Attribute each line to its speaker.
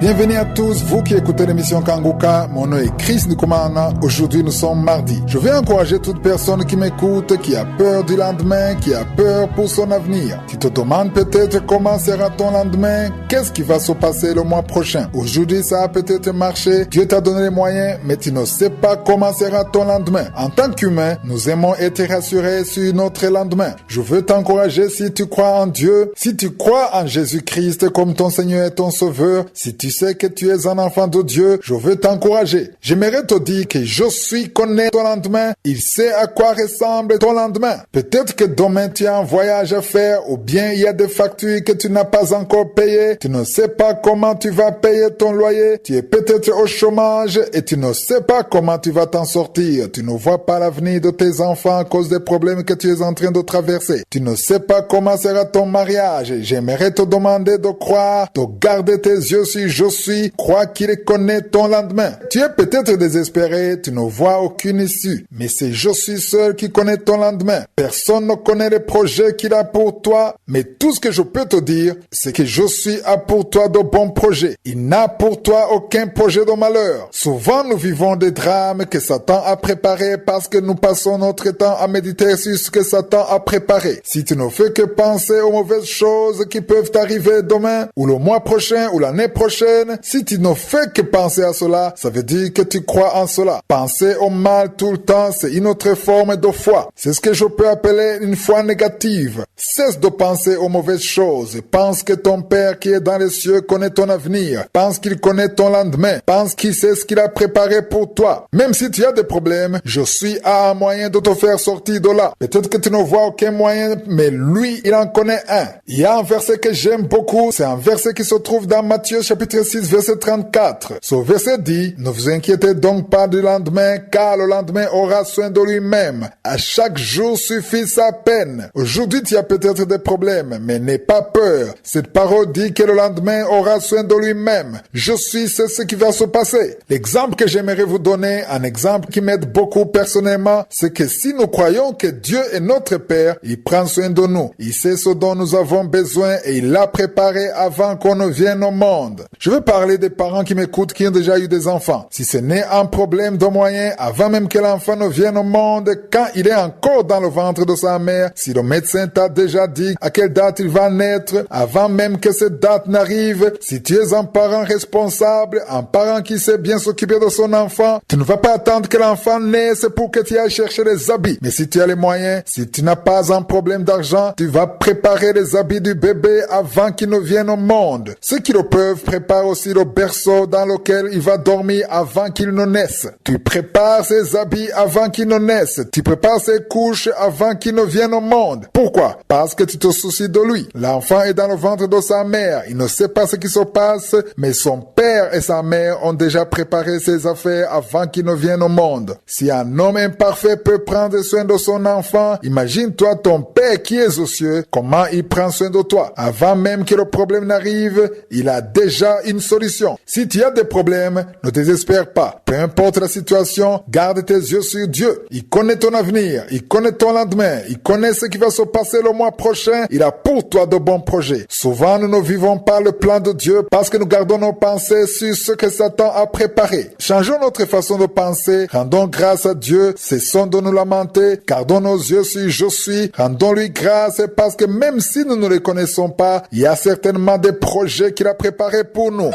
Speaker 1: Bienvenue à tous, vous qui écoutez l'émission Kanguka. Mon nom est Chris Nkumana. Aujourd'hui, nous sommes mardi. Je veux encourager toute personne qui m'écoute, qui a peur du lendemain, qui a peur pour son avenir. Tu te demandes peut-être comment sera ton lendemain, qu'est-ce qui va se passer le mois prochain. Aujourd'hui, ça a peut-être marché, Dieu t'a donné les moyens, mais tu ne sais pas comment sera ton lendemain. En tant qu'humain, nous aimons être rassurés sur notre lendemain. Je veux t'encourager si tu crois en Dieu, si tu crois en Jésus-Christ comme ton Seigneur et ton Sauveur, si tu sais que tu es un enfant de Dieu, je veux t'encourager. J'aimerais te dire que Josué connaît ton lendemain, il sait à quoi ressemble ton lendemain. Peut-être que demain tu as un voyage à faire ou bien il y a des factures que tu n'as pas encore payées. Tu ne sais pas comment tu vas payer ton loyer. Tu es peut-être au chômage et tu ne sais pas comment tu vas t'en sortir. Tu ne vois pas l'avenir de tes enfants à cause des problèmes que tu es en train de traverser. Tu ne sais pas comment sera ton mariage. J'aimerais te demander de croire, de garder tes yeux sur Josué. Crois qu'il connaît ton lendemain. Tu es peut-être désespéré, tu ne vois aucune issue. Mais c'est Josué seul qui connaît ton lendemain. Personne ne connaît les projets qu'il a pour toi. Mais tout ce que je peux te dire, c'est que Josué a pour toi de bons projets. Il n'a pour toi aucun projet de malheur. Souvent, nous vivons des drames que Satan a préparés parce que nous passons notre temps à méditer sur ce que Satan a préparé. Si tu ne fais que penser aux mauvaises choses qui peuvent t'arriver demain, ou le mois prochain, ou l'année prochaine, si tu ne fais que penser à cela, ça veut dire que tu crois en cela. Penser au mal tout le temps, c'est une autre forme de foi. C'est ce que je peux appeler une foi négative. Cesse de penser aux mauvaises choses. Pense que ton Père qui est dans les cieux connaît ton avenir. Pense qu'il connaît ton lendemain. Pense qu'il sait ce qu'il a préparé pour toi. Même si tu as des problèmes, Josué a un moyen de te faire sortir de là. Peut-être que tu ne vois aucun moyen, mais lui, il en connaît un. Il y a un verset que j'aime beaucoup. C'est un verset qui se trouve dans Matthieu chapitre 6, verset 34. Ce verset dit, ne vous inquiétez donc pas du lendemain, car le lendemain aura soin de lui-même. À chaque jour suffit sa peine. Aujourd'hui, tu as peut-être des problèmes, mais n'aie pas peur. Cette parole dit que le lendemain aura soin de lui-même. C'est ce qui va se passer. L'exemple que j'aimerais vous donner, un exemple qui m'aide beaucoup personnellement, c'est que si nous croyons que Dieu est notre Père, il prend soin de nous. Il sait ce dont nous avons besoin et il l'a préparé avant qu'on ne vienne au monde. Je veux parler des parents qui m'écoutent qui ont déjà eu des enfants. Si ce n'est un problème de moyens, avant même que l'enfant ne vienne au monde, quand il est encore dans le ventre de sa mère, si le médecin t'a déjà dit à quelle date il va naître, avant même que cette date n'arrive, si tu es un parent responsable, un parent qui sait bien s'occuper de son enfant, tu ne vas pas attendre que l'enfant naisse pour que tu ailles chercher les habits. Mais si tu as les moyens, si tu n'as pas un problème d'argent, tu vas préparer les habits du bébé avant qu'il ne vienne au monde. Ceux qui le peuvent préparent aussi le berceau dans lequel il va dormir avant qu'il ne naisse. Tu prépares ses habits avant qu'il ne naisse. Tu prépares ses couches avant qu'il ne vienne au monde. Pourquoi? Parce que tu te soucies de lui. L'enfant est dans le ventre de sa mère. Il ne sait pas ce qui se passe, mais son père et sa mère ont déjà préparé ses affaires avant qu'il ne vienne au monde. Si un homme imparfait peut prendre soin de son enfant, imagine-toi ton père qui est aux cieux, comment il prend soin de toi. Avant même que le problème n'arrive, il a déjà une solution. Si tu as des problèmes, ne désespère pas. Peu importe la situation, garde tes yeux sur Dieu. Il connaît ton avenir, il connaît ton lendemain, il connaît ce qui va se passer le mois prochain. Il a pour toi de bons projets. Souvent, nous ne vivons pas le plan de Dieu parce que nous gardons nos pensées sur ce que Satan a préparé. Changeons notre façon de penser, rendons grâce à Dieu, cessons de nous lamenter, gardons nos yeux sur Josué, rendons-lui grâce parce que même si nous ne le connaissons pas, il y a certainement des projets qu'il a préparés pour nous.